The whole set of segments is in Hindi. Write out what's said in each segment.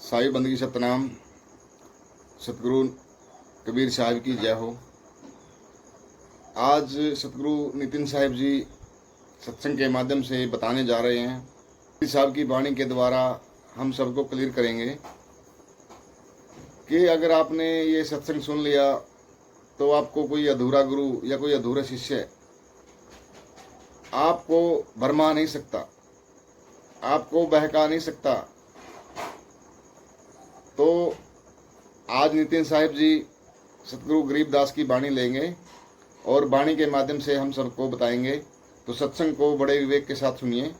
साहिब बंदगी सतनाम, सतगुरु कबीर साहिब की जय हो। आज सतगुरु नितिन साहिब जी सत्संग के माध्यम से बताने जा रहे हैं। कबीर साहब की वाणी के द्वारा हम सबको क्लियर करेंगे कि अगर आपने ये सत्संग सुन लिया तो आपको कोई अधूरा गुरु या कोई अधूरा शिष्य आपको भरमा नहीं सकता, आपको बहका नहीं सकता। तो आज नितिन साहिब जी सतगुरु गरीबदास की वाणी लेंगे और वाणी के माध्यम से हम सबको बताएंगे। तो सत्संग को बड़े विवेक के साथ सुनिए।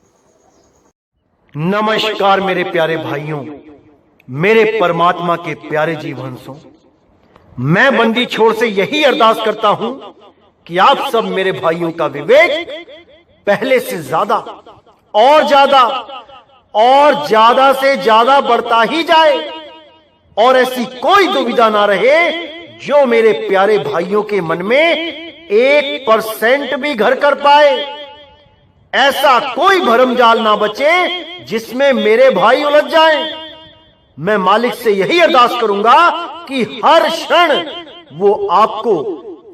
नमस्कार मेरे प्यारे भाइयों, मेरे परमात्मा के प्यारे जीवहंसों, मैं बंदी छोड़ से यही अरदास करता हूं कि आप सब मेरे भाइयों का विवेक पहले से ज्यादा और ज्यादा से ज्यादा बढ़ता ही जाए और ऐसी कोई दुविधा ना रहे जो मेरे प्यारे भाइयों के मन में 1% भी घर कर पाए। ऐसा कोई भरमजाल ना बचे जिसमें मेरे भाई उलझ जाएं। मैं मालिक से यही अरदास करूंगा कि हर क्षण वो आपको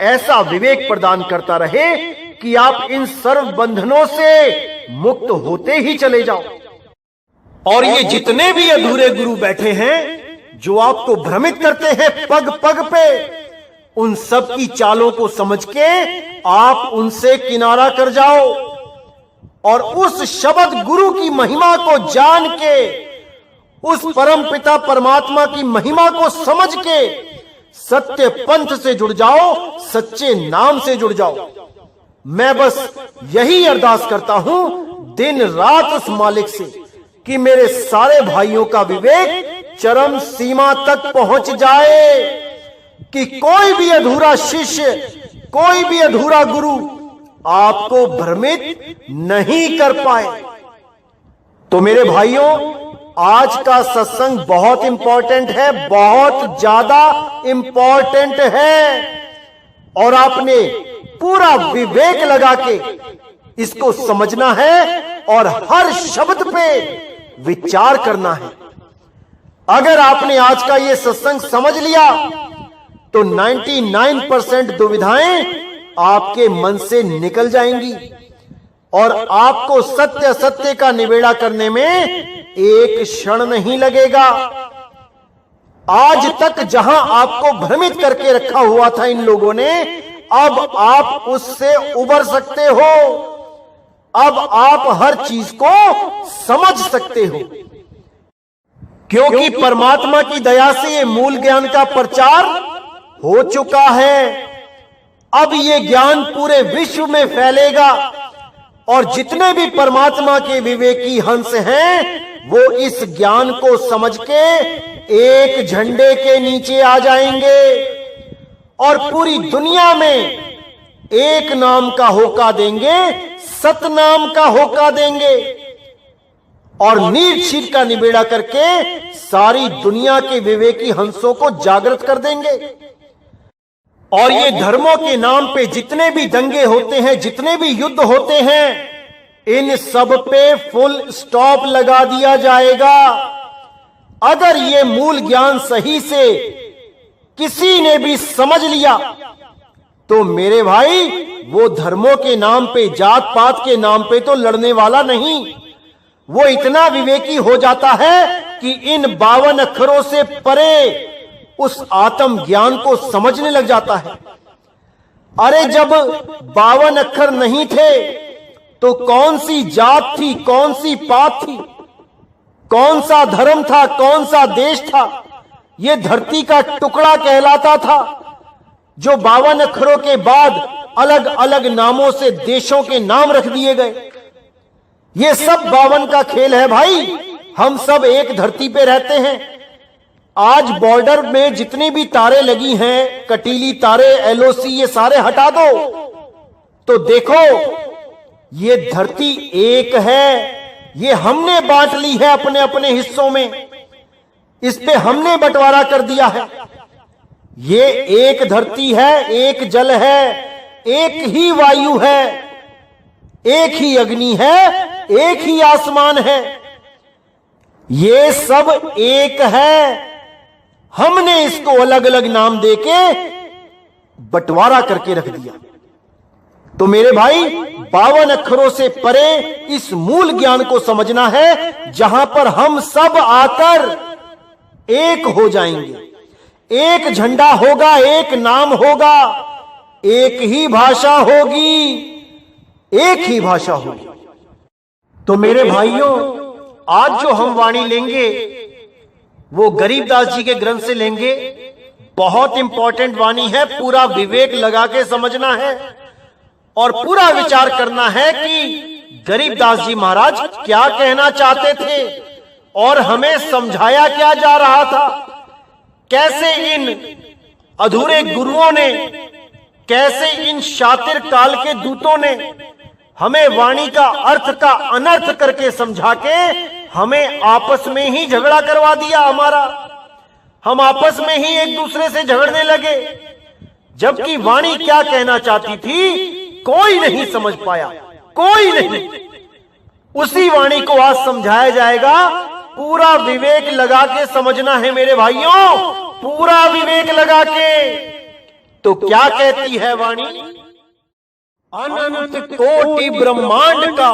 ऐसा विवेक प्रदान करता रहे कि आप इन सर्व बंधनों से मुक्त होते ही चले जाओ। और ये जितने भी अधूरे गुरु बैठे हैं जो आपको भ्रमित करते हैं पग पग पे, उन सब की चालों को समझ के आप उनसे किनारा कर जाओ और उस शब्द गुरु की महिमा को जान के, उस परम पिता परमात्मा की महिमा को समझ के सत्य पंथ से जुड़ जाओ, सच्चे नाम से जुड़ जाओ। मैं बस यही अरदास करता हूं दिन रात उस मालिक से कि मेरे सारे भाइयों का विवेक चरम सीमा तक पहुंच जाए कि कोई भी अधूरा शिष्य, कोई भी अधूरा गुरु आपको भ्रमित नहीं कर पाए। तो मेरे भाइयों, आज का सत्संग बहुत इंपॉर्टेंट है, बहुत ज्यादा इंपॉर्टेंट है और आपने पूरा विवेक लगा के इसको समझना है और हर शब्द पे विचार करना है। अगर आपने आज का ये सत्संग समझ लिया तो 99% दुविधाएं आपके मन से निकल जाएंगी और आपको सत्य सत्य का निबेड़ा करने में एक क्षण नहीं लगेगा। आज तक जहां आपको भ्रमित करके रखा हुआ था इन लोगों ने, अब आप उससे उबर सकते हो। अब आप हर चीज को समझ सकते हो, क्योंकि परमात्मा की दया से ये मूल ज्ञान का प्रचार हो चुका है। अब ये ज्ञान पूरे विश्व में फैलेगा और जितने भी परमात्मा के विवेकी हंस हैं वो इस ज्ञान को समझ के एक झंडे के नीचे आ जाएंगे और पूरी दुनिया में एक नाम का होका देंगे, सतनाम का होका देंगे और नीर छीर का निबेड़ा करके सारी दुनिया के विवेकी हंसों को जागृत कर देंगे। और ये धर्मों के नाम पे जितने भी दंगे होते हैं, जितने भी युद्ध होते हैं, इन सब पे फुल स्टॉप लगा दिया जाएगा। अगर ये मूल ज्ञान सही से किसी ने भी समझ लिया तो मेरे भाई वो धर्मों के नाम पे, जात पात के नाम पे तो लड़ने वाला नहीं, वो इतना विवेकी हो जाता है कि इन 52 अक्षरों से परे उस आत्म ज्ञान को समझने लग जाता है। अरे जब 52 अक्षर नहीं थे तो कौन सी जात थी, कौन सी पात थी, कौन सा धर्म था, कौन सा देश था? ये धरती का टुकड़ा कहलाता था जो 52 अक्षरों के बाद अलग अलग नामों से देशों के नाम रख दिए गए। ये सब 52 का खेल है भाई। हम सब एक धरती पे रहते हैं। आज बॉर्डर में जितनी भी तारे लगी हैं, कटीली तारे, एलओसी, ये सारे हटा दो तो देखो ये धरती एक है। ये हमने बांट ली है अपने अपने हिस्सों में, इस पे हमने बंटवारा कर दिया है। ये एक धरती है, एक जल है, एक ही वायु है, एक ही अग्नि है, एक ही आसमान है। ये सब एक है, हमने इसको अलग अलग नाम देके बंटवारा करके रख दिया। तो मेरे भाई 52 अक्षरों से परे इस मूल ज्ञान को समझना है, जहां पर हम सब आकर एक हो जाएंगे, एक झंडा होगा, एक नाम होगा, एक ही भाषा होगी, एक ही भाषा होगी। तो मेरे भाइयों, आज जो हम वाणी लेंगे वो गरीबदास जी के ग्रंथ से लेंगे। बहुत इंपॉर्टेंट वाणी है, पूरा विवेक लगा के समझना है और पूरा विचार करना है कि गरीबदास जी महाराज क्या कहना चाहते थे और हमें समझाया क्या जा रहा था। कैसे इन अधूरे गुरुओं ने, कैसे इन शातिर काल के दूतों ने हमें वाणी का अर्थ का अनर्थ करके समझा के हमें आपस में ही झगड़ा करवा दिया हमारा। हम आपस में ही एक दूसरे से झगड़ने लगे, जबकि वाणी क्या कहना चाहती थी कोई नहीं समझ पाया, कोई नहीं। उसी वाणी को आज समझाया जाएगा। पूरा विवेक लगा के समझना है मेरे भाइयों, पूरा विवेक लगा के। तो क्या कहती है वाणी? अनंत कोटि ब्रह्मांड का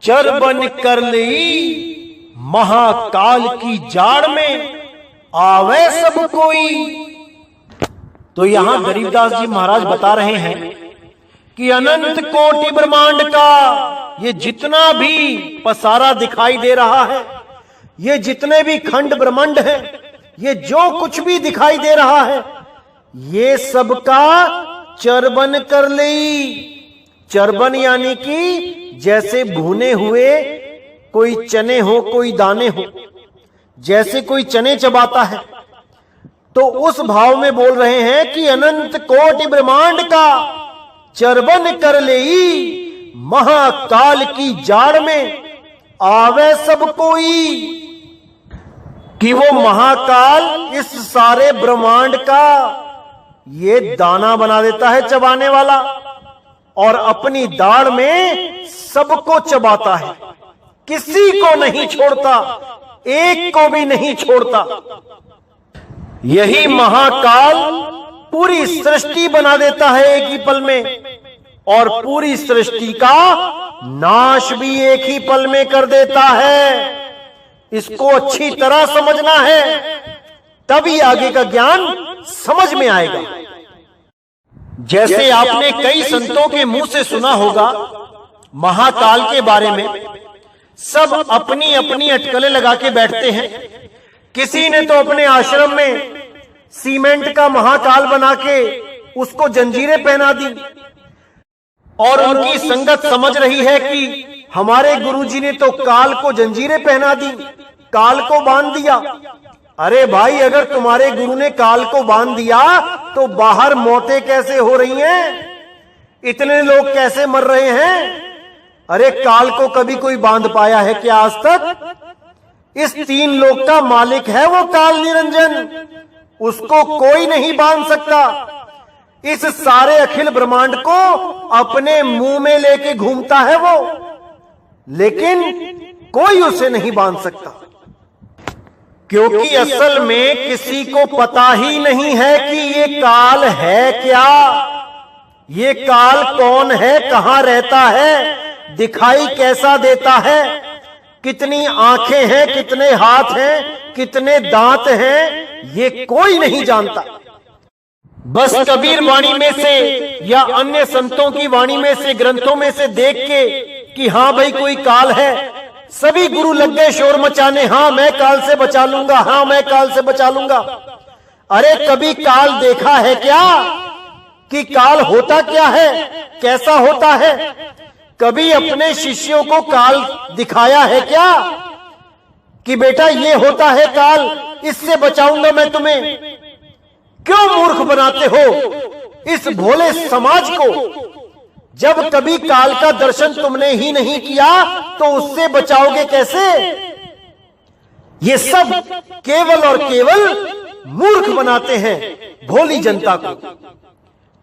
चर बन कर ली, महाकाल की जाड़ में आवे सब कोई। तो यहां गरीबदास जी महाराज बता रहे हैं कि अनंत कोटि ब्रह्मांड का ये जितना भी पसारा दिखाई दे रहा है, ये जितने भी खंड ब्रह्मांड है, ये जो कुछ भी दिखाई दे रहा है, ये सबका चरबन कर ली। चरबन यानी कि जैसे भुने हुए कोई चने हो, कोई दाने हो, जैसे कोई चने चबाता है, तो उस भाव में बोल रहे हैं कि अनंत कोटि ब्रह्मांड का चरबन कर ले, महाकाल की जाड़ में आवे सब कोई। कि वो महाकाल इस सारे ब्रह्मांड का ये दाना बना देता है चबाने वाला, और अपनी दाढ़ में सबको चबाता है, किसी को नहीं छोड़ता, एक को भी नहीं छोड़ता। यही महाकाल पूरी सृष्टि बना देता है एक ही पल में, और पूरी सृष्टि का नाश भी एक ही पल में कर देता है। इसको अच्छी तरह समझना है, तभी आगे का ज्ञान समझ में आएगा। जैसे आपने कई संतों के मुंह से सुना होगा महाकाल के बारे में, सब अपनी अपनी अटकलें लगा के बैठते हैं। किसी ने तो अपने आश्रम में सीमेंट का महाकाल बना के उसको जंजीरें पहना दी, और उनकी संगत समझ रही है कि हमारे गुरुजी ने तो काल को जंजीरें पहना दी, काल को बांध दिया। अरे भाई, अगर तुम्हारे गुरु ने काल को बांध दिया तो बाहर मौतें कैसे हो रही हैं? इतने लोग कैसे मर रहे हैं? अरे काल को कभी कोई बांध पाया है क्या आज तक? इस 3 लोक का मालिक है वो काल निरंजन, उसको कोई नहीं बांध सकता। इस सारे अखिल ब्रह्मांड को अपने मुंह में लेके घूमता है वो, लेकिन कोई उसे नहीं बांध सकता, क्योंकि असल में किसी को पता ही नहीं है कि ये काल है क्या, ये काल कौन है, कहां रहता है, दिखाई कैसा देता है, कितनी आंखें हैं, कितने हाथ हैं, कितने दांत हैं, ये कोई नहीं जानता। बस कबीर वाणी में से या अन्य संतों की वाणी में से, ग्रंथों में से देख के कि हां भाई कोई काल है, सभी गुरु लग गए शोर मचाने, हां मैं काल से बचा लूंगा, हां मैं काल से बचा लूंगा। अरे कभी काल देखा है क्या कि काल होता क्या है, कैसा होता है? कभी अपने शिष्यों को काल दिखाया है क्या कि बेटा ये होता है काल, इससे बचाऊंगा मैं तुम्हें? क्यों मूर्ख बनाते हो इस भोले समाज को? जब कभी काल का दर्शन तुमने ही नहीं किया तो उससे बचाओगे कैसे? ये सब केवल और केवल मूर्ख बनाते हैं भोली जनता को।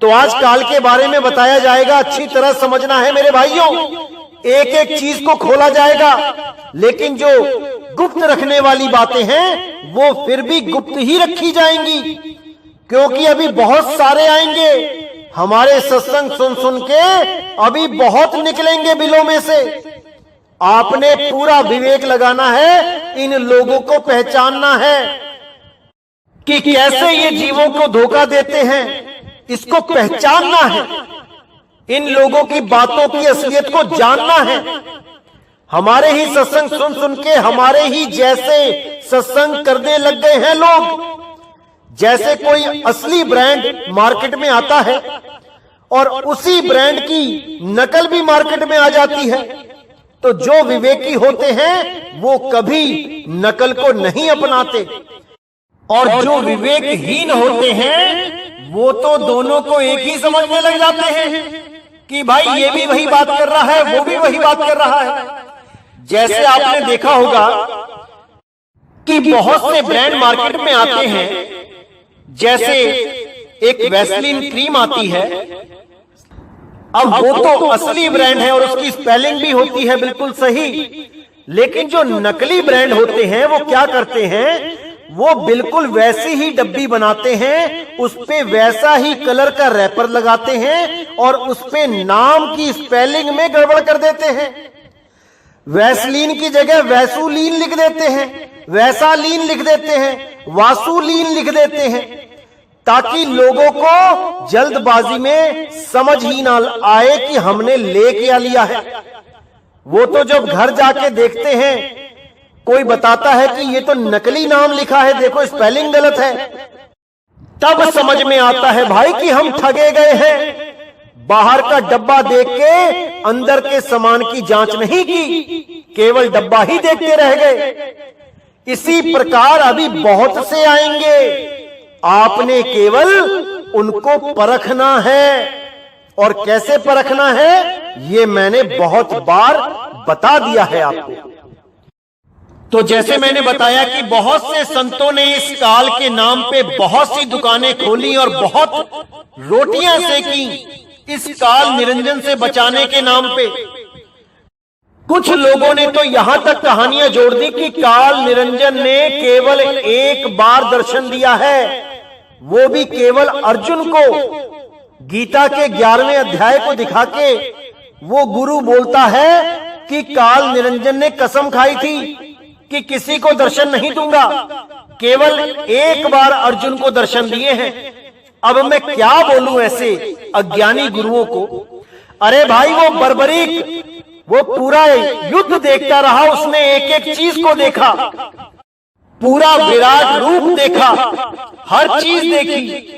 तो आज काल के बारे में बताया जाएगा, अच्छी तरह समझना है मेरे भाइयों, एक एक चीज को खोला जाएगा। लेकिन जो गुप्त रखने वाली बातें हैं वो फिर भी गुप्त ही रखी जाएंगी, क्योंकि अभी बहुत सारे आएंगे हमारे सत्संग सुन सुन के, अभी बहुत निकलेंगे बिलों में से। आपने पूरा विवेक लगाना है, इन लोगों को पहचानना है कि कैसे ये जीवों को धोखा देते हैं, इसको पहचानना है। इन लोगों की बातों की असलियत को जानना है। हमारे ही सत्संग सुन सुन के हमारे ही जैसे सत्संग करने लग गए हैं लोग। जैसे कोई असली ब्रांड मार्केट में आता है और उसी ब्रांड की नकल भी मार्केट में आ जाती है, तो जो विवेकी होते हैं वो कभी नकल को नहीं अपनाते, और जो विवेकहीन होते हैं वो तो दोनों को एक ही समझने लग जाते हैं कि भाई ये भी वही बात कर रहा है, वो भी वही बात कर रहा है। जैसे आपने देखा होगा कि बहुत से ब्रांड मार्केट में आते हैं, जैसे एक वैसलीन क्रीम आती है। अब वो तो असली ब्रांड है और उसकी स्पेलिंग भी होती है बिल्कुल सही, लेकिन जो नकली ब्रांड होते हैं वो क्या करते हैं, वो बिल्कुल वैसी ही डब्बी बनाते हैं, उस पे वैसा ही कलर का रैपर लगाते हैं और उस पे नाम की स्पेलिंग में गड़बड़ कर देते हैं। वैसलीन की जगह वैसुलीन लिख देते हैं, वैसालीन लिख देते हैं, वासुलीन लिख देते हैं, ताकि लोगों को जल्दबाजी में समझ ही ना आए कि हमने ले क्या लिया है। वो तो जब घर जाके देखते हैं, कोई बताता है कि ये तो नकली नाम लिखा है, देखो स्पेलिंग गलत है, तब समझ में आता है भाई कि हम ठगे गए हैं। बाहर का डब्बा देख के अंदर के सामान की जांच नहीं की, केवल डब्बा ही देखते रह गए। इसी प्रकार अभी बहुत से आएंगे, आपने केवल उनको परखना है। और कैसे परखना है ये मैंने बहुत बार बता दिया है आपको। तो जैसे मैंने बताया कि बहुत से संतों ने इस काल के नाम पे बहुत सी दुकानें खोली और बहुत रोटियां सेकी इस काल निरंजन से बचाने के नाम पे। कुछ लोगों ने तो यहां तक कहानियां जोड़ दी कि काल निरंजन ने केवल एक बार दर्शन दिया है, वो भी केवल अर्जुन को। गीता के 11वें अध्याय को दिखा के वो गुरु बोलता है कि काल निरंजन ने कसम खाई थी कि किसी को दर्शन नहीं दूंगा, केवल एक बार अर्जुन को दर्शन दिए हैं। अब मैं क्या बोलूं ऐसे अज्ञानी गुरुओं को। अरे भाई वो बर्बरीक, वो पूरा युद्ध देखता रहा, उसने एक एक चीज को देखा, पूरा विराट रूप देखा, हर चीज देखी।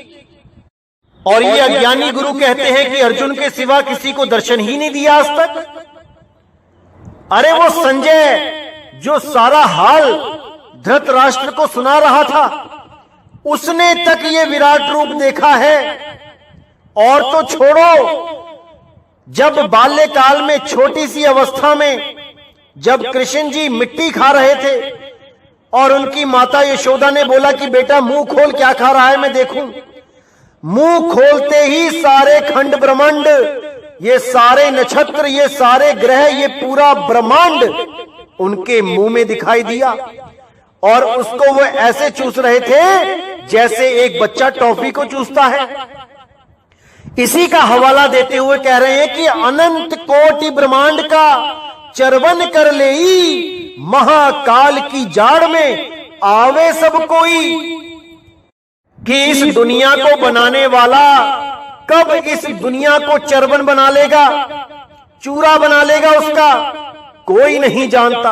और ये अज्ञानी गुरु कहते हैं कि अर्जुन के सिवा किसी को दर्शन ही नहीं दिया आज तक। अरे वो संजय जो सारा हाल धृतराष्ट्र को सुना रहा था, उसने तक ये विराट रूप देखा है। और तो छोड़ो, जब बाल्यकाल में छोटी सी अवस्था में जब कृष्ण जी मिट्टी खा रहे थे और उनकी माता यशोदा ने बोला कि बेटा मुंह खोल, क्या खा रहा है मैं देखूं। मुंह खोलते ही सारे खंड ब्रह्मांड, ये सारे नक्षत्र, ये सारे ग्रह, ये पूरा ब्रह्मांड उनके मुंह में दिखाई दिया। और उसको वो ऐसे चूस रहे थे जैसे एक बच्चा टॉफी को चूसता है। इसी का हवाला देते हुए कह रहे हैं कि अनंत कोटि ब्रह्मांड का चरवन कर लेई, महाकाल की जाड़ में आवे सब कोई। कि इस दुनिया को बनाने वाला कब इस दुनिया को चरवन बना लेगा, चूरा बना लेगा, उसका कोई नहीं जानता।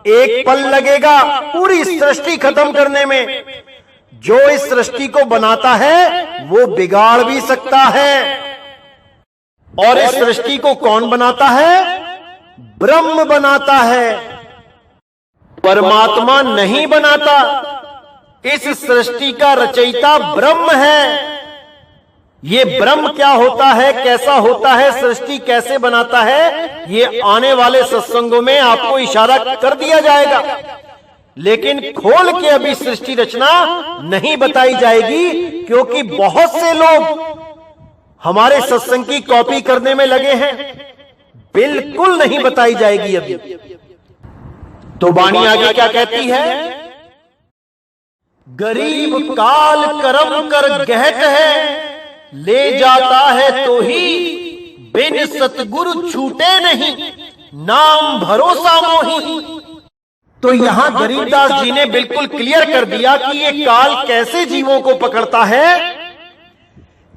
एक पल लगेगा पूरी सृष्टि खत्म करने में। जो इस सृष्टि को बनाता है वो बिगाड़ भी सकता है। और इस सृष्टि को कौन बनाता है? ब्रह्म बनाता है, परमात्मा नहीं बनाता। इस सृष्टि का रचयिता ब्रह्म है। ये ब्रह्म क्या होता है, कैसा होता है, सृष्टि कैसे बनाता है, ये आने वाले सत्संगों में आपको इशारा कर दिया जाएगा। लेकिन खोल के अभी सृष्टि रचना नहीं बताई जाएगी, क्योंकि बहुत से लोग हमारे सत्संग की कॉपी करने में लगे हैं। बिल्कुल नहीं बताई जाएगी अभी। तो वाणी आगे क्या कहती है? गरीब काल कर्म कर गहत है, ले जाता है तो ही बिन सतगुरु छूटे नहीं, नाम भरोसा मोही। तो यहां गरीबदास जी ने बिल्कुल क्लियर कर दिया कि ये काल कैसे जीवों को पकड़ता है।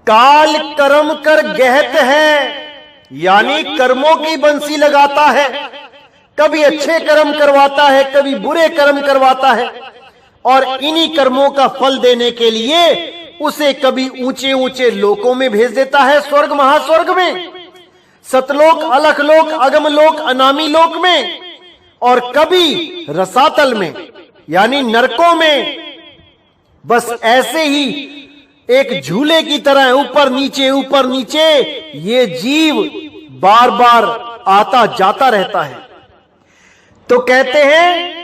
काल कर्म कर गहत है, यानी कर्मों की बंसी लगाता है। कभी अच्छे कर्म करवाता है, कभी बुरे कर्म करवाता है, और इन्हीं कर्मों का फल देने के लिए उसे कभी ऊंचे ऊंचे लोकों में भेज देता है, स्वर्ग महास्वर्ग में, सतलोक, अलखलोक, अगमलोक, अनामी लोक में, और कभी रसातल में यानी नरकों में। बस ऐसे ही एक झूले की तरह ऊपर नीचे ये जीव बार बार आता जाता रहता है। तो कहते हैं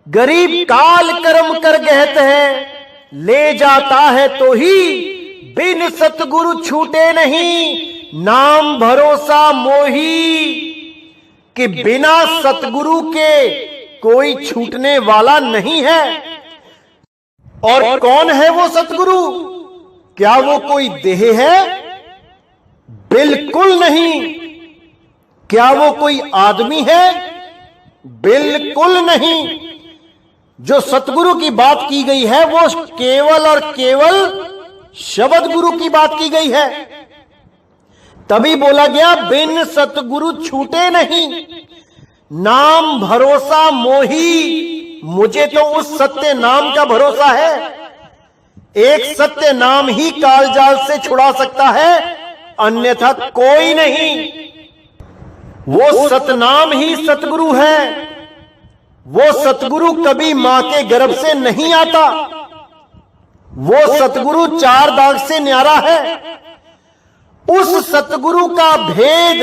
गरीब काल कर्म कर गहत है, ले जाता है तो ही बिन सतगुरु छूटे नहीं, नाम भरोसा मोही। कि बिना सतगुरु के कोई छूटने वाला नहीं है। और कौन है वो सतगुरु? क्या वो कोई देह है? बिल्कुल नहीं। क्या वो कोई आदमी है? बिल्कुल नहीं। जो सतगुरु की बात की गई है वो केवल और केवल शब्द गुरु की बात की गई है। तभी बोला गया बिन सतगुरु छूटे नहीं, नाम भरोसा मोही। मुझे तो उस सत्य नाम का भरोसा है। एक सत्य नाम ही कालजाल से छुड़ा सकता है, अन्यथा कोई नहीं। वो सतनाम ही सतगुरु है। वो सतगुरु कभी मां के गर्भ से नहीं आता। वो सतगुरु 4 दाग से न्यारा है। उस सतगुरु का भेद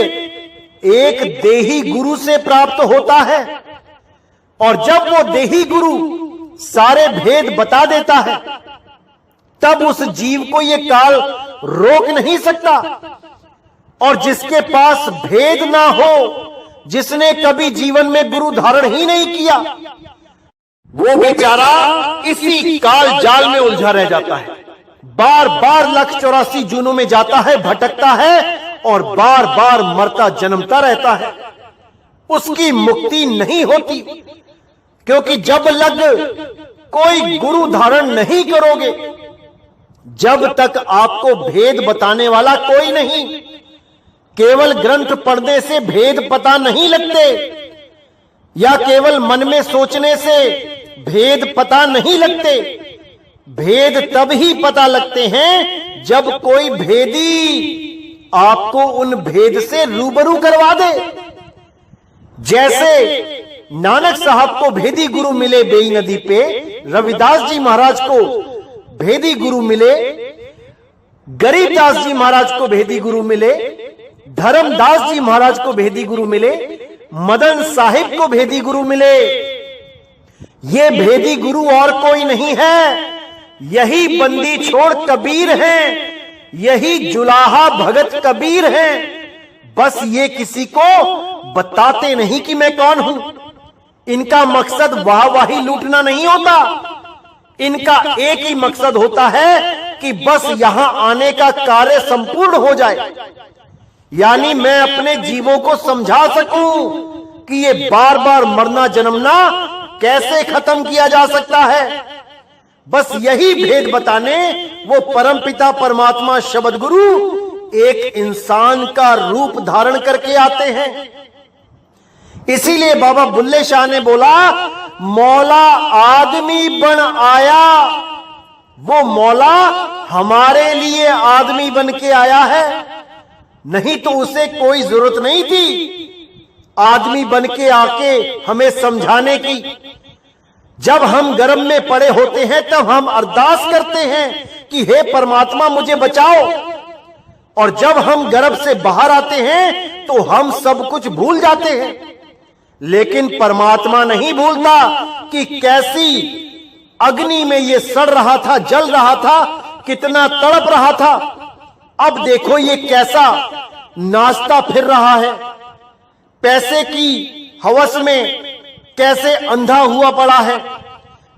एक देही गुरु से प्राप्त होता है, और जब वो देही गुरु सारे भेद बता देता है, तब उस जीव को ये काल रोक नहीं सकता। और जिसके पास भेद ना हो, जिसने कभी जीवन में गुरु धारण ही नहीं किया, वो बेचारा इसी काल जाल में उलझा रह जाता है। बार बार 184 जूनों में जाता है, भटकता है, और बार बार मरता जन्मता रहता है। उसकी मुक्ति नहीं होती, क्योंकि जब लग कोई गुरु धारण नहीं करोगे, जब तक आपको भेद बताने वाला कोई नहीं। केवल ग्रंथ पढ़ने से भेद पता नहीं लगते, या केवल मन में सोचने से भेद पता नहीं लगते। भेद तब ही पता लगते हैं जब कोई भेदी आपको उन भेद से रूबरू करवा दे। जैसे नानक साहब को भेदी गुरु मिले बेई नदी पे, रविदास जी महाराज को भेदी गुरु मिले, गरीबदास जी महाराज को भेदी गुरु मिले, धर्मदास जी महाराज को भेदी गुरु मिले, मदन साहिब को भेदी गुरु मिले। ये भेदी गुरु और कोई नहीं है, यही बंदी छोड़ कबीर हैं, यही जुलाहा भगत कबीर हैं। बस ये किसी को बताते नहीं कि मैं कौन हूं। इनका मकसद वाहवाही लूटना नहीं होता। इनका एक ही मकसद होता है कि बस यहां आने का कार्य संपूर्ण हो जाए, यानी मैं अपने जीवों को समझा सकूं कि ये बार बार मरना जन्मना कैसे खत्म किया जा सकता है। बस यही भेद बताने वो परमपिता परमात्मा शब्द गुरु एक इंसान का रूप धारण करके आते हैं। इसीलिए बाबा बुल्ले शाह ने बोला, मौला आदमी बन आया। वो मौला हमारे लिए आदमी बन के आया है, नहीं तो उसे कोई जरूरत नहीं थी आदमी बन के आके हमें समझाने की। जब हम गर्भ में पड़े होते हैं तब हम अरदास करते हैं कि हे परमात्मा मुझे बचाओ, और जब हम गर्भ से बाहर आते हैं तो हम सब कुछ भूल जाते हैं। लेकिन परमात्मा नहीं भूलता कि कैसी अग्नि में ये सड़ रहा था, जल रहा था, कितना तड़प रहा था। अब देखो ये कैसा नाचता फिर रहा है, पैसे की हवस में कैसे अंधा हुआ पड़ा है,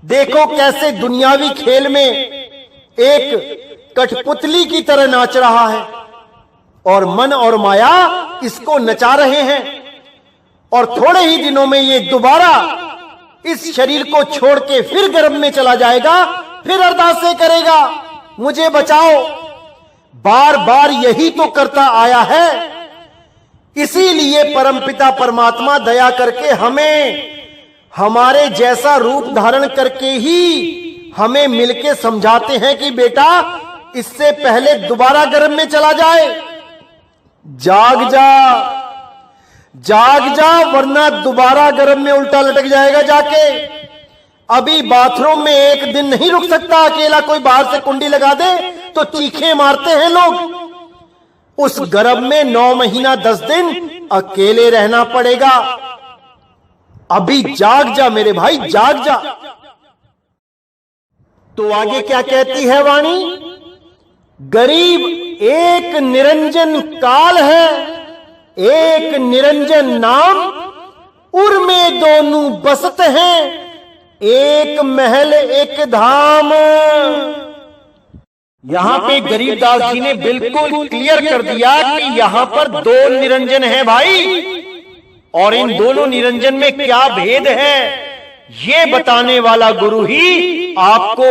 देखो कैसे दुनियावी खेल में एक कठपुतली की तरह नाच रहा है, और मन और माया इसको नचा रहे हैं। और थोड़े ही दिनों में ये दोबारा इस शरीर को छोड़ के फिर गर्भ में चला जाएगा, फिर अरदासें करेगा, मुझे बचाओ। बार बार यही तो करता आया है। इसीलिए परमपिता परमात्मा दया करके हमें हमारे जैसा रूप धारण करके ही हमें मिलके समझाते हैं कि बेटा इससे पहले दोबारा गर्भ में चला जाए, जाग जा, जाग जा, वरना दोबारा गर्भ में उल्टा लटक जाएगा जाके। अभी बाथरूम में एक दिन नहीं रुक सकता अकेला, कोई बाहर से कुंडी लगा दे तो चीखें मारते हैं लोग। उस गर्भ में 9 महीना 10 दिन अकेले रहना पड़ेगा। अभी जाग जा मेरे भाई, जाग जा। तो आगे क्या कहती है वाणी? गरीब एक निरंजन काल है, एक निरंजन नाम, उर में दोनों बसत हैं, एक महल एक धाम। यहां पे गरीबदास जी ने बिल्कुल क्लियर कर दिया कि यहां पर 2 निरंजन है भाई, और इन दोनों निरंजन में क्या भेद है ये बताने वाला गुरु ही आपको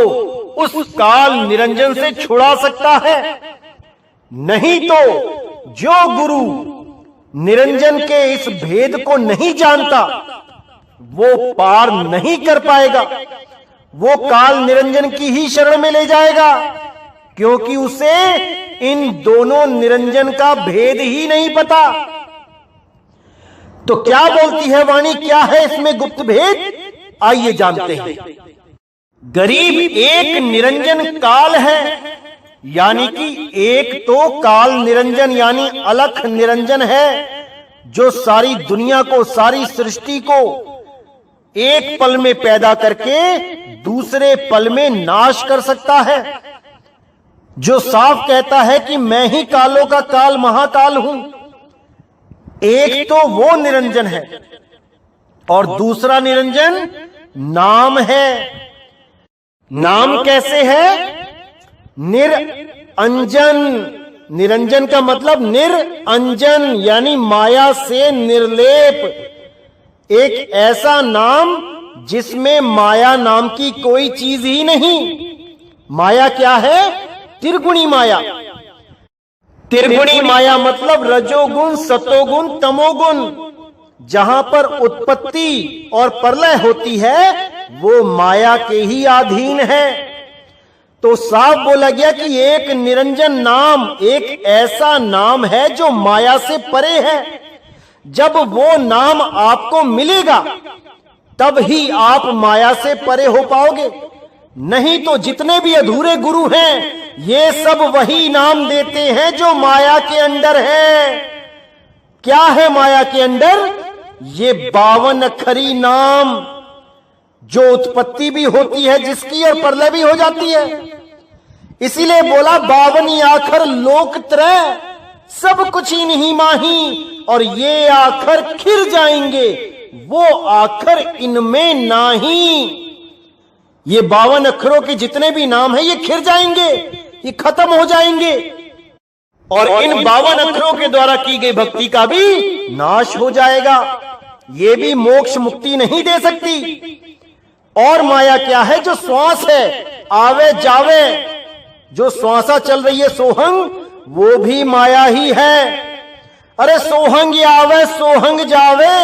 उस काल निरंजन से छुड़ा सकता है। नहीं तो जो गुरु निरंजन के इस भेद को नहीं जानता वो पार नहीं कर पाएगा, वो काल निरंजन की ही शरण में ले जाएगा, क्योंकि उसे इन दोनों निरंजन का भेद ही नहीं पता। तो क्या बोलती है वाणी, क्या है इसमें गुप्त भेद? आइए जानते हैं। गरीब एक निरंजन काल है, यानी कि एक तो काल निरंजन यानी अलख निरंजन है, जो सारी दुनिया को, सारी सृष्टि को एक पल में पैदा करके दूसरे पल में नाश कर सकता है, जो साफ कहता है कि मैं ही कालों का काल महाकाल हूं। एक तो वो निरंजन है, और दूसरा निरंजन नाम है। नाम कैसे है? निरंजन। निरंजन का मतलब निरंजन यानी माया से निर्लेप, एक ऐसा नाम जिसमें माया नाम की कोई चीज ही नहीं। माया क्या है? त्रिगुणी माया। त्रिगुणी माया मतलब रजोगुण, सतोगुण, तमोगुण। जहां पर उत्पत्ति और प्रलय होती है वो माया के ही अधीन है। तो साफ बोला गया कि एक निरंजन नाम एक ऐसा नाम है जो माया से परे है। जब वो नाम आपको मिलेगा तब ही आप माया से परे हो पाओगे, नहीं तो जितने भी अधूरे गुरु हैं ये सब वही नाम देते हैं जो माया के अंदर है। क्या है माया के अंदर? ये 52 अक्षरी नाम, जो उत्पत्ति भी होती है जिसकी और प्रलय भी हो जाती है। इसीलिए बोला 52 आखर लोक त्रय, सब कुछ ही नहीं माही, और ये आखर खिर जाएंगे, वो आखर इनमें नाही। ये 52 अक्षरों के जितने भी नाम हैं ये खिर जाएंगे, ये खत्म हो जाएंगे, और इन 52 अक्षरों के द्वारा की गई भक्ति का भी नाश हो जाएगा। ये भी मोक्ष मुक्ति नहीं दे सकती। और माया क्या है? जो श्वास है, आवे जावे, जो श्वासा चल रही है सोहंग, वो भी माया ही है। अरे सोहंग आवे सोहंग जावे,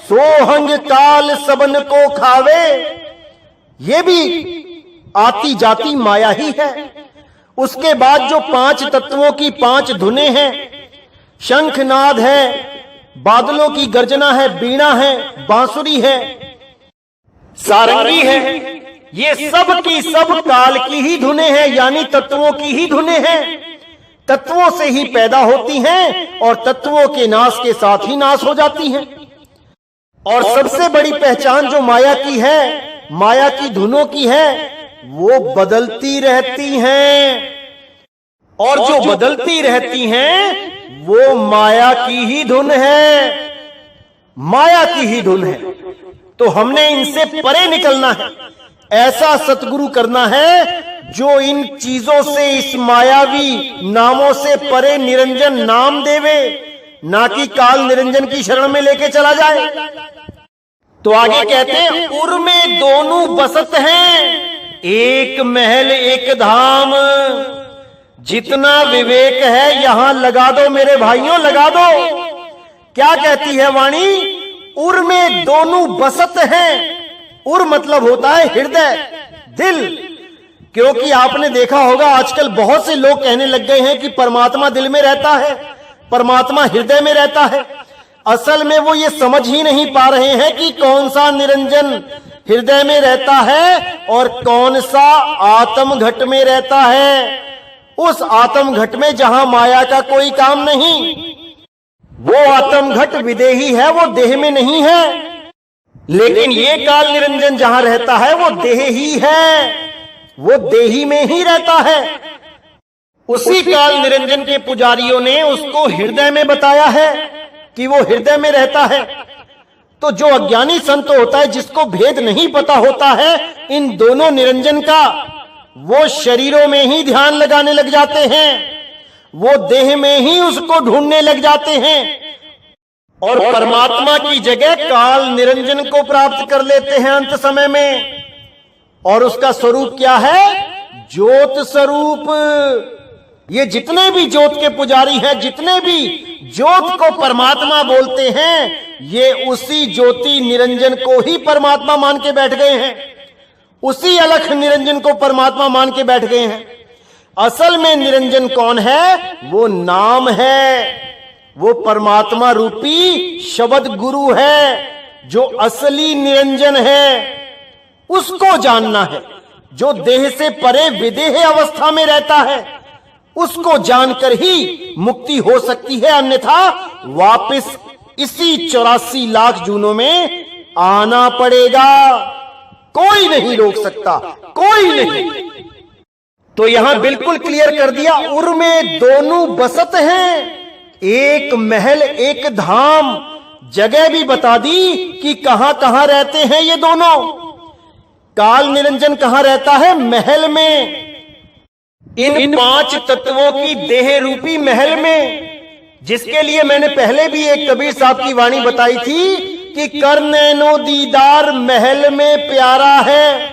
सोहंग काल सबन को खावे, ये भी आती जाती माया ही है। उसके बाद जो 5 तत्वों की 5 धुनें हैं, शंखनाद है, बादलों की गर्जना है, बीणा है, बांसुरी है, सारंगी है, ये सब की सब काल की ही धुनें हैं, यानी तत्वों की ही धुनें हैं। तत्वों से ही पैदा होती हैं और तत्वों के नाश के साथ ही नाश हो जाती हैं। और सबसे बड़ी पहचान जो माया की है, माया की धुनों की है, वो बदलती रहती हैं, और जो बदलती रहती हैं वो माया की ही धुन है, माया की ही धुन है। तो हमने इनसे परे निकलना है। ऐसा सतगुरु करना है जो इन चीजों से, इस मायावी नामों से परे निरंजन नाम देवे, ना कि काल निरंजन की शरण में लेके चला जाए। तो आगे कहते हैं, उर में दोनों बसत हैं, एक महल एक धाम। जितना विवेक है यहां लगा दो मेरे भाइयों, लगा दो। क्या कहती है वाणी? उर में दोनों बसत हैं। उर मतलब होता है हृदय, दिल। क्योंकि आपने देखा होगा आजकल बहुत से लोग कहने लग गए हैं कि परमात्मा दिल में रहता है, परमात्मा हृदय में रहता है। असल में वो ये समझ ही नहीं पा रहे हैं कि कौन सा निरंजन हृदय में रहता है और कौन सा आत्म घट में रहता है। उस आत्म घट में जहां माया का कोई काम नहीं, वो आत्म घट विदेही है, वो देह में नहीं है। लेकिन ये काल निरंजन जहां रहता है वो देह ही है, वो देही में ही रहता है। उसी काल निरंजन के पुजारियों ने उसको हृदय में बताया है कि वो हृदय में रहता है। तो जो अज्ञानी संत होता है, जिसको भेद नहीं पता होता है इन दोनों निरंजन का, वो शरीरों में ही ध्यान लगाने लग जाते हैं, वो देह में ही उसको ढूंढने लग जाते हैं और परमात्मा की जगह काल निरंजन को प्राप्त कर लेते हैं अंत समय में। और उसका स्वरूप क्या है? ज्योत स्वरूप। ये जितने भी ज्योत के पुजारी हैं, जितने भी ज्योत को परमात्मा बोलते हैं, ये उसी ज्योति निरंजन को ही परमात्मा मान के बैठ गए हैं, उसी अलख निरंजन को परमात्मा मान के बैठ गए हैं। असल में निरंजन कौन है? वो नाम है, वो परमात्मा रूपी शब्द गुरु है, जो असली निरंजन है। उसको जानना है, जो देह से परे विदेह अवस्था में रहता है। उसको जानकर ही मुक्ति हो सकती है, अन्यथा वापस इसी 84 लाख जूनों में आना पड़ेगा। कोई नहीं रोक सकता, कोई नहीं। तो यहां बिल्कुल क्लियर कर दिया, उर में दोनों बसत हैं, एक महल एक धाम। जगह भी बता दी कि कहां कहां रहते हैं ये दोनों। काल निरंजन कहां रहता है? महल में, इन 5 तत्वों की देह रूपी महल में, जिसके लिए मैंने पहले भी एक कबीर साहब की वाणी बताई थी कि कर नैनो दीदार महल में प्यारा है।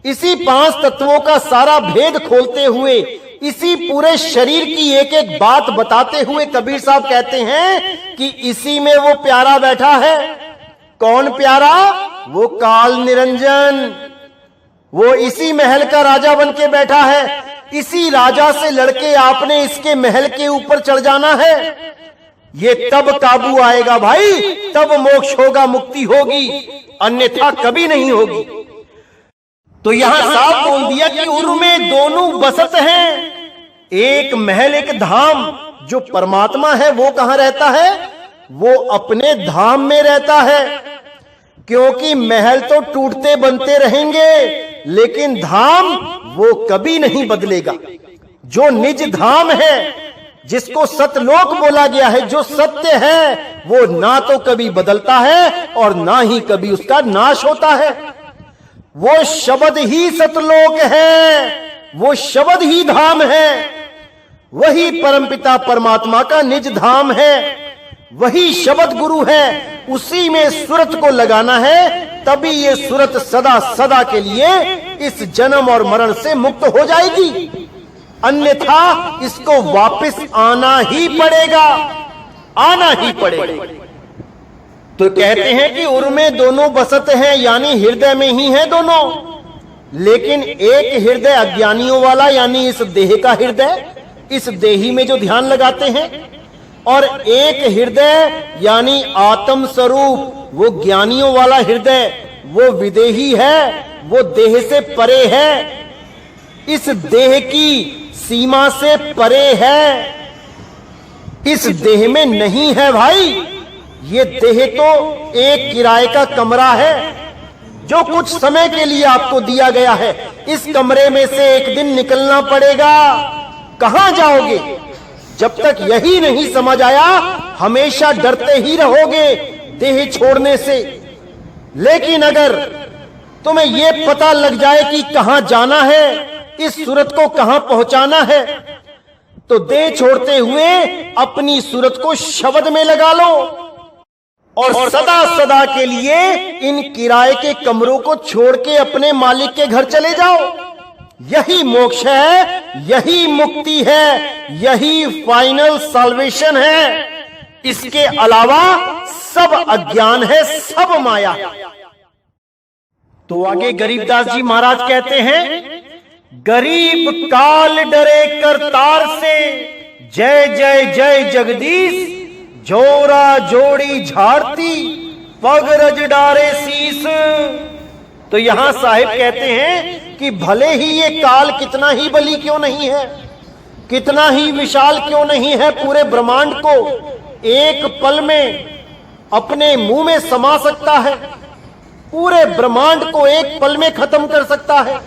इसी 5 तत्वों का सारा भेद खोलते हुए, इसी पूरे शरीर की एक एक बात बताते हुए कबीर साहब कहते हैं कि इसी में वो प्यारा बैठा है। कौन प्यारा? वो काल निरंजन। वो इसी महल का राजा बन के बैठा है। इसी राजा से लड़के आपने इसके महल के ऊपर चढ़ जाना है। ये तब काबू आएगा भाई, तब मोक्ष होगा, मुक्ति होगी, अन्यथा कभी नहीं होगी। तो यहां साफ बोल दिया कि उर में दोनों बसत हैं, एक महल एक धाम। जो परमात्मा है वो कहां रहता है? वो अपने धाम में रहता है। क्योंकि महल तो टूटते बनते रहेंगे, लेकिन धाम वो कभी नहीं बदलेगा। जो निज धाम है, जिसको सतलोक बोला गया है, जो सत्य है, वो ना तो कभी बदलता है और ना ही कभी उसका नाश होता है। वो शब्द ही सतलोक है, वो शब्द ही धाम है, वही परमपिता परमात्मा का निज धाम है, वही शब्द गुरु है। उसी में सूरत को लगाना है, तभी ये सूरत सदा सदा के लिए इस जन्म और मरण से मुक्त हो जाएगी, अन्यथा इसको वापस आना ही पड़ेगा, आना ही पड़ेगा। तो कहते हैं कि उर में दोनों बसत हैं, यानी हृदय में ही है दोनों। लेकिन एक हृदय अज्ञानियों वाला, यानी इस देह का हृदय, इस देही में जो ध्यान लगाते हैं, और एक हृदय यानी आत्म स्वरूप, वो ज्ञानियों वाला हृदय, वो विदेही है, वो देह से परे है, इस देह की सीमा से परे है, इस देह में नहीं है भाई। ये देह तो एक किराए का कमरा है, जो कुछ समय के लिए आपको दिया गया है। इस कमरे में से एक दिन निकलना पड़ेगा। कहां जाओगे? जब तक यही नहीं समझ आया, हमेशा डरते ही रहोगे देह छोड़ने से। लेकिन अगर तुम्हें यह पता लग जाए कि कहां जाना है, इस सूरत को कहां पहुंचाना है, तो देह छोड़ते हुए अपनी सूरत को शब्द में लगा लो और सदा सदा के लिए इन किराए के कमरों को छोड़ के अपने मालिक के घर चले जाओ। यही मोक्ष है, यही मुक्ति है, यही फाइनल सॉल्वेशन है। इसके अलावा सब अज्ञान है, सब माया है। तो आगे गरीबदास जी महाराज कहते हैं, गरीब काल डरे करतार से, जय जय जय जगदीश, जोरा जोड़ी झाड़ती पग रज डारे शीस। तो यहां साहिब कहते हैं कि भले ही ये काल कितना ही बली क्यों नहीं है, कितना ही विशाल क्यों नहीं है, पूरे ब्रह्मांड को एक पल में अपने मुंह में समा सकता है, पूरे ब्रह्मांड को एक पल में खत्म कर सकता है,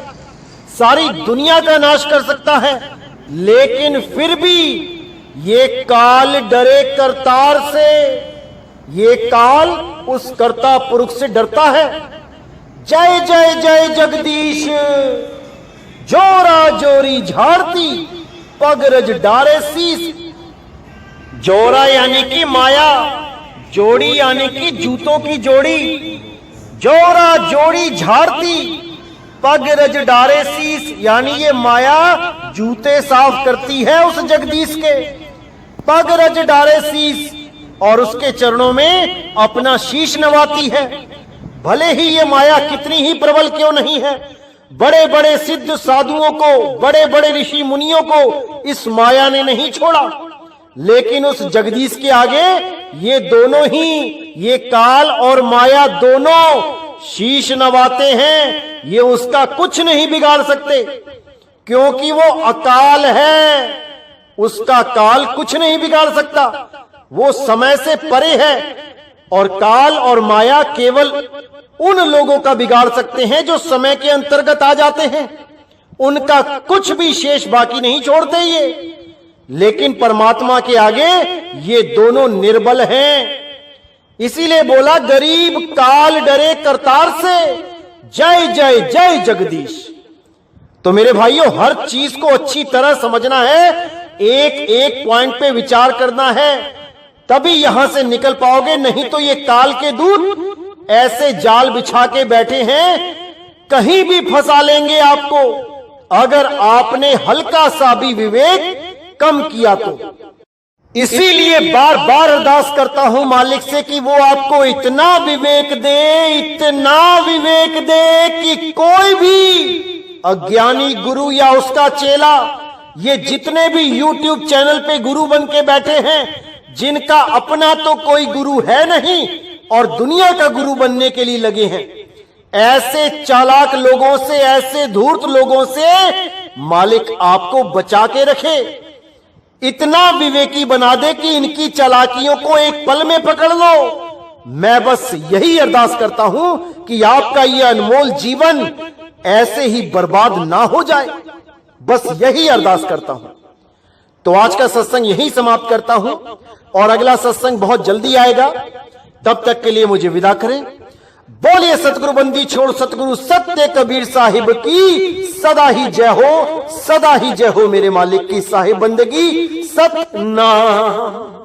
सारी दुनिया का नाश कर सकता है, लेकिन फिर भी ये काल डरे करतार से, ये काल उस कर्ता पुरुष से डरता है। जय जय जय जगदीश, जोरा जोरी झाड़ती पग रज डारे शीस। जोरा यानी कि माया, जोड़ी यानी कि जूतों की जोड़ी, जोरा जोड़ी झाड़ती पग रज डारे शीस, यानी ये माया जूते साफ करती है उस जगदीश के। पग रज डारे शीस, और उसके चरणों में अपना शीश नवाती है। भले ही ये माया कितनी ही प्रबल क्यों नहीं है, बड़े बड़े सिद्ध साधुओं को, बड़े बड़े ऋषि मुनियों को इस माया ने नहीं छोड़ा, लेकिन उस जगदीश के आगे ये दोनों ही, ये काल और माया दोनों शीश नवाते हैं। ये उसका कुछ नहीं बिगाड़ सकते, क्योंकि वो अकाल है, उसका काल कुछ नहीं बिगाड़ सकता, वो समय से परे है। और काल और माया केवल उन लोगों का बिगाड़ सकते हैं जो समय के अंतर्गत आ जाते हैं, उनका कुछ भी शेष बाकी नहीं छोड़ते ये। लेकिन परमात्मा के आगे ये दोनों निर्बल हैं। इसीलिए बोला, गरीब काल डरे करतार से, जय जय जय जगदीश। तो मेरे भाइयों, हर चीज को अच्छी तरह समझना है, एक एक पॉइंट पे विचार करना है, तभी यहां से निकल पाओगे। नहीं तो ये काल के दूत ऐसे जाल बिछा के बैठे हैं, कहीं भी फंसा लेंगे आपको, अगर आपने हल्का सा भी विवेक कम किया तो। इसीलिए बार बार अरदास करता हूं मालिक से कि वो आपको इतना विवेक दे, इतना विवेक दे कि कोई भी अज्ञानी गुरु या उसका चेला, ये जितने भी YouTube चैनल पे गुरु बन के बैठे हैं, जिनका अपना तो कोई गुरु है नहीं और दुनिया का गुरु बनने के लिए लगे हैं, ऐसे चालाक लोगों से, ऐसे धूर्त लोगों से मालिक आपको बचा के रखे, इतना विवेकी बना दे कि इनकी चालाकियों को एक पल में पकड़ लो। मैं बस यही अरदास करता हूं कि आपका यह अनमोल जीवन ऐसे ही बर्बाद ना हो जाए, बस यही अरदास करता हूं। तो आज का सत्संग यही समाप्त करता हूं और अगला सत्संग बहुत जल्दी आएगा। तब तक के लिए मुझे विदा करें। बोलिए सतगुरु बंदी छोड़ सतगुरु सत्य कबीर साहिब की सदा ही जय हो, सदा ही जय हो। मेरे मालिक की साहिब बंदगी सतनाम।